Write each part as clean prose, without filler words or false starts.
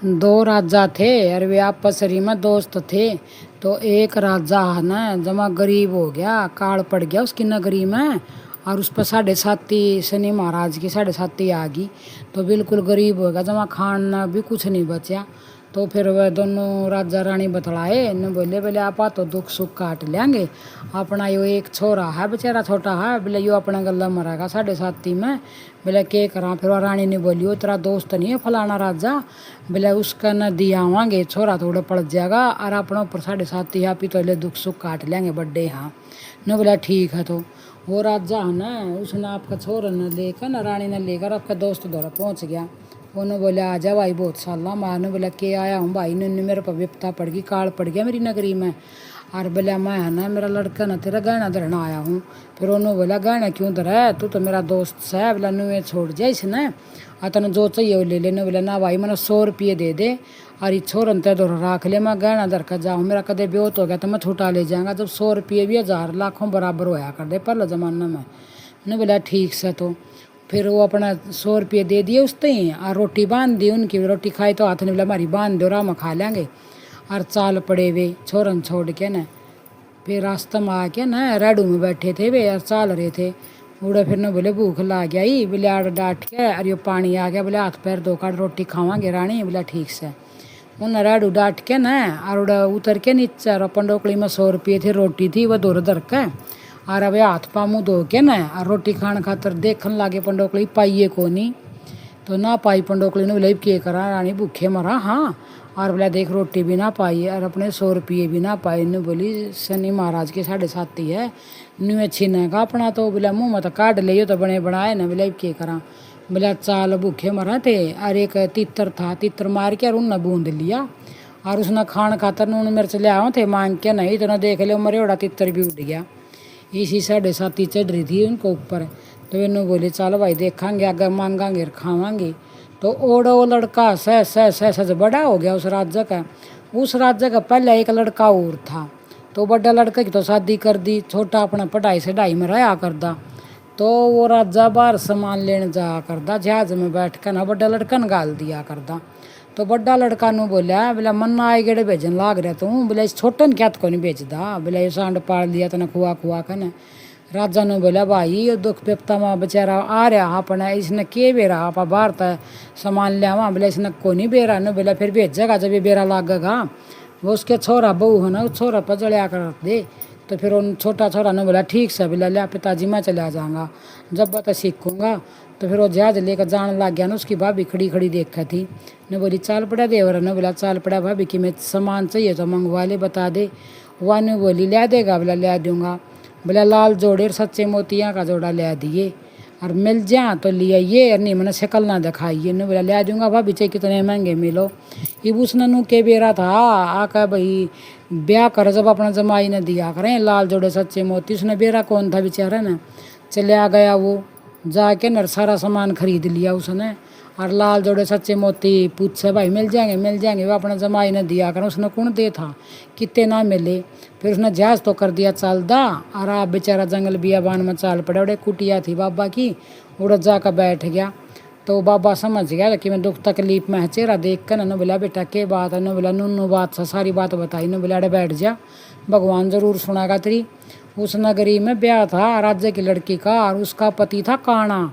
दो राजा थे और वे आपसरी में दोस्त थे। तो एक राजा है ना जमा गरीब हो गया, काल पड़ गया उसकी नगरी में। और उस पर 7.5 शनि महाराज की 7.5 आ गई। तो बिल्कुल गरीब हो गया, जमा खाना भी कुछ नहीं बचा। तो फिर वह दोनों राजा रानी बतलाए न, बोले बोले आप तो दुख सुख काट लेंगे। अपना यो एक छोरा है बेचारा छोटा है, बोले यो अपना गला मरेगा 7.5 में। बोले के करा। फिर रानी ने बोली वो तेरा दोस्त नहीं है फलाना राजा, बोले उसका न दिया आवांगे छोरा थोड़ा पड़ जाएगा और अपना ऊपर 7.5 आप ही तो ले दुख सुख काट लेंगे बड्डे। हाँ न बोला ठीक है। तो वो राजा है ना उसने आपका छोरा न लेकर न रानी ने लेकर आपका दोस्त द्वारा पहुँच गया। उन्होंने बोला आ जा भाई बहुत साला। मारने बोला के आया हूँ भाई, ने मेरे पर विपता पड़ गई, काल पड़ गया मेरी नगरी में। और बोला मैं है ना मेरा लड़का ना तेरा गहना धरना आया हूँ। फिर उन्होंने बोला गहना क्यों धरा, तू तो मेरा दोस्त है। बोला नुए छोड़ जाए इसने और तेने जो चाहिए वो ले लेने। बोला ना भाई मैंने 100 रुपये दे दे और ये छोरन ते दो रख ले, मैं गहना धर कर जाऊँ, मेरा कदे ब्योत हो गया तो मैं छुटा ले जाऊँगा। जब 100 रुपये भी 1000 लाखों बराबर होया कर दे पहले ज़माने में। ने बोला ठीक से। तो फिर वो अपना 100 रुपये दे दिए उसते ही और रोटी बांध दी उनकी। रोटी खाई तो हाथ ने बोला हमारी बांध दो राम खा लेंगे। और चाल पड़े वे छोरन छोड़ के न। फिर रास्ते में आके न रेडू में बैठे थे वे और चाल रहे थे। उड़े फिर न बोले भूख ला गया ही, बोले आड़ डांट के और ये पानी आ गया, बोले हाथ पैर धो कर रोटी खावांगे रानी। बोला ठीक से। उन रेडू डांट के न और उड़ा उतर के नीचे और अपन डोकड़ी में 100 रुपये थे, रोटी थी वो दूर धर के। और अब हाथ पा मुँह धो के न और रोटी खाने खातर देखने लागे पंडोकली पाइए को नहीं। तो ना पाई पंडोकली ने बोले के करा रानी भूखे मरा। हाँ और बोला देख रोटी भी ना पाई और अपने 100 रुपये भी ना पाए। ने बोली शनि महाराज की 7.5 है नुए छीने का अपना। तो बोला मुँह मत काट ले तो बने बनाए न। बोले के करा। बोला चाल भूखे मरा थे और एक तितर था, तितर मार के और उनने बूंद लिया और उसने खान खातर नून मिर्च ले आओ थे मांग के, नहीं तो ना देख ले मरे बड़ा तितर भी उड़ गया। इसी 7.5 चढ़ रही थी उनको ऊपर। तो इन्होंने बोले चलो भाई देखेंगे आगे मांगांगे खावांगे। तो ओड़ा वो लड़का सह बड़ा हो गया उस राज्य का। उस राज्य का पहले एक लड़का और था। तो बड़ा लड़का की तो शादी कर दी, छोटा अपना पढ़ाई से ढाई में रहा करदा। तो वो राजा बाहर सामान लेने जा करदा, जहाज में बैठ कर ना बड़ा लड़का न गाल दिया करदा। तो बड़ा लड़का नु बोला बोला मन्ना आए गेड़े भेजन लाग रहा तू, बोला इस छोटे ने क्या तो नहीं भेजदा। बोला ये सांड पाल दिया तना खुआ खुआ कर न। राजा ने बोला भाई ये दुख विपता में बेचारा आ रहा अपना, इसने के बेरा आप बाहर तक सामान ले आवा। बोला इसने को नहीं बेरा न। बोला फिर भेजेगा जब ये बेरा लागेगा। वो उसके छोरा बहू है ना उस छोरा पर जड़िया कर रख दे। तो फिर उन छोटा छोरा ने बोला ठीक से। बोला लिया पिताजी मैं चला जाऊँगा जब बता सीखूँगा। तो फिर वो जहाज लेकर जाने लग गया ना। उसकी भाभी खड़ी खड़ी देखा थी ने बोली चाल पड़ा देवर ने। बोला चाल पड़ा भाभी कि मैं सामान चाहिए तो मंगवा ले बता दे। वह ने बोली ले देगा। बोला ले दूँगा। बोला लाल जोड़े और सच्चे मोतियाँ का जोड़ा ले दिए और मिल जा तो ले आइए और नहीं मैंने शक्ल ना दिखाइए। ने बोला ले दूँगा भाभी चाहे कितने महंगे मिलो। ये उसने नू के बेरा था आका भाई ब्याह कर जब अपना जमाई ने दिया करें लाल जोड़े सच्चे मोती। उसने बेरा कौन था बेचारा ना, चले आ गया वो जाके नर सारा सामान खरीद लिया उसने। और लाल जोड़े सच्चे मोती पूछे भाई मिल जाएंगे वो अपना जमाई ने दिया कर। उसने कौन दे था कितने ना मिले। फिर उसने जहाज तो कर दिया चाल दा और आप बेचारा जंगल बियाबान में चाल पड़ा। उड़े कुटिया थी बाबा की, उड़ जाकर बैठ गया। तो बाबा समझ गया कि मैं दुख तकलीफ में है, चेहरा देख कर न बोला बेटा के बात है। न बोला नूनू बात सा सारी बात बताई। न बोला अरे बैठ जा भगवान जरूर सुनागा तेरी। उस नगरी में ब्याह था राज्य की लड़की का और उसका पति था काना।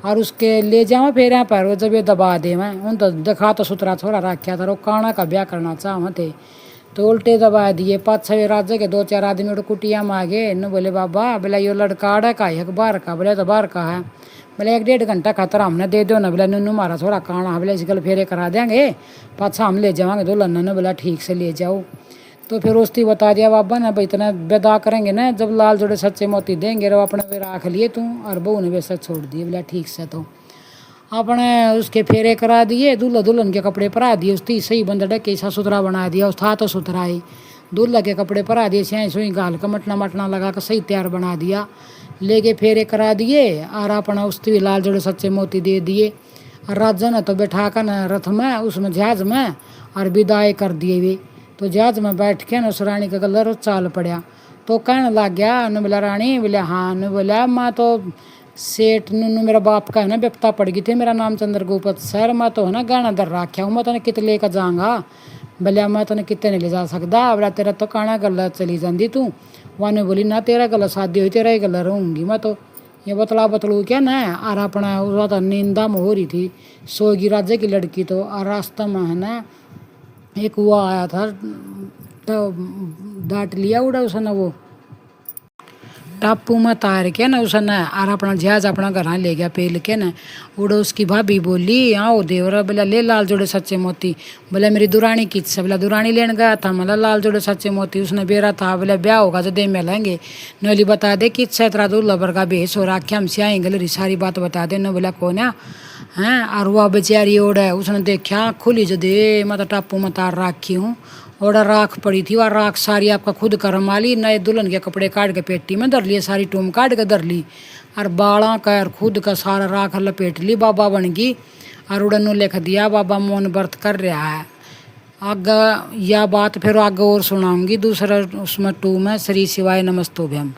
और उसके ले जाओ फिर यहाँ पर जब ये दबा दे मैं उन तो दिखा तो सुतरा छोरा रखा था। वो काना का ब्याह करना चाह थे तो उल्टे दबा दिए। 5-6 राज्य के 2-4 आदमी उड़ कुटिया में आ गए। न बोले बाबा बोला यो लड़का आड़ा का है बाहर का। बोले तो बाहर का है। बोले 1-1.5 घंटा खातर हमने दे दो ना। बोला नूनू मारा थोड़ा काना। बोले इसके फेरे करा देंगे पाछा हम ले जाएंगे दुल्हन ने। बोला ठीक से ले जाओ। तो फिर उसकी बता दिया बाबा ने भाई इतना बेदा करेंगे ना जब लाल जोड़े सच्चे मोती देंगे रो अपने वे राख लिए तू। और बहू ने वैसे छोड़ दिए। बोला ठीक से। तो अपने उसके फेरे करा दिए, दूल्हा दुल्हन के कपड़े परा दिए, उसकी सही बंदड़ कैसा सुथरा बना दिया। उस था तो सुथरा ही दूल्हा के कपड़े परा दिए, स्याही सुई गाल का मटना मटना लगा कर सही तैयार बना दिया। लेके फेरे करा दिए और अपना उसकी लाल जोड़े सच्चे मोती दे दिए। और राजा ने तो बैठा कर न रथ में उसमें जहाज में और विदाई कर दिए वे। तो जहाज में बैठ के न उस रानी का गलर चाल पड़ा। तो कहने लग गया न बोला रानी। बोले हाँ। न बोला माँ तो सेठ नुनू मेरा बाप का है ना बेपता पड़ गई थी, मेरा नाम चंद्रगुप्त सर, मैं तो है ना गाना दर रखा हूँ, मैं तो कितने लेकर जाऊँगा, भले मैं तो कितने नहीं ले जा सकता, बोला तेरा तो काना गला चली जाती तू, वाने बोली ना तेरा गला शादी हुई तेरा ही गला रहूँगी मैं तो, ये बतला बतलू क्या ना। और अपना वो तो नींदा में हो रही थी, सोगी राजे की लड़की तो, और रास्ता में है ना एक वो आया था तो डांट लिया उड़ा उसने, वो टापू में तार के ना उसने, और अपना जहाज अपना घर ले गया पेल के ना। उड़ो उसकी भाभी बोली आओ देवरा, बोला ले लाल जोड़े सच्चे मोती, बोला मेरी दुरानी किस, बोला दुरानी लेने गया था, मतलब लाल जोड़े सच्चे मोती उसने बेरा था, बोला ब्याह होगा तो दे मिलेंगे, नोली बता दे किस तेरा दूल्हा वर्गा बेस हो रखा, हमसे आएंगे सारी बात बता दे। न बोला कौन है हैं, और वह बेचारी ओढ़ है, उसने देखा खुली जो दे, मैं तो टापू में तार रखी हूँ, और राख पड़ी थी, और राख सारी आपका खुद करम वाली, नए दुल्हन के कपड़े काट के पेटी में धर लिए, सारी टूम काट के धर ली, और बाड़ा का और खुद का सारा राख लपेट ली, बाबा बन गई, और उड़न लिख दिया बाबा मौन व्रत कर रहा है। आगे यह बात फिर आगे और सुनाऊंगी दूसरा उसमें 2 में। श्री शिवाय नमस्तुभ्यम।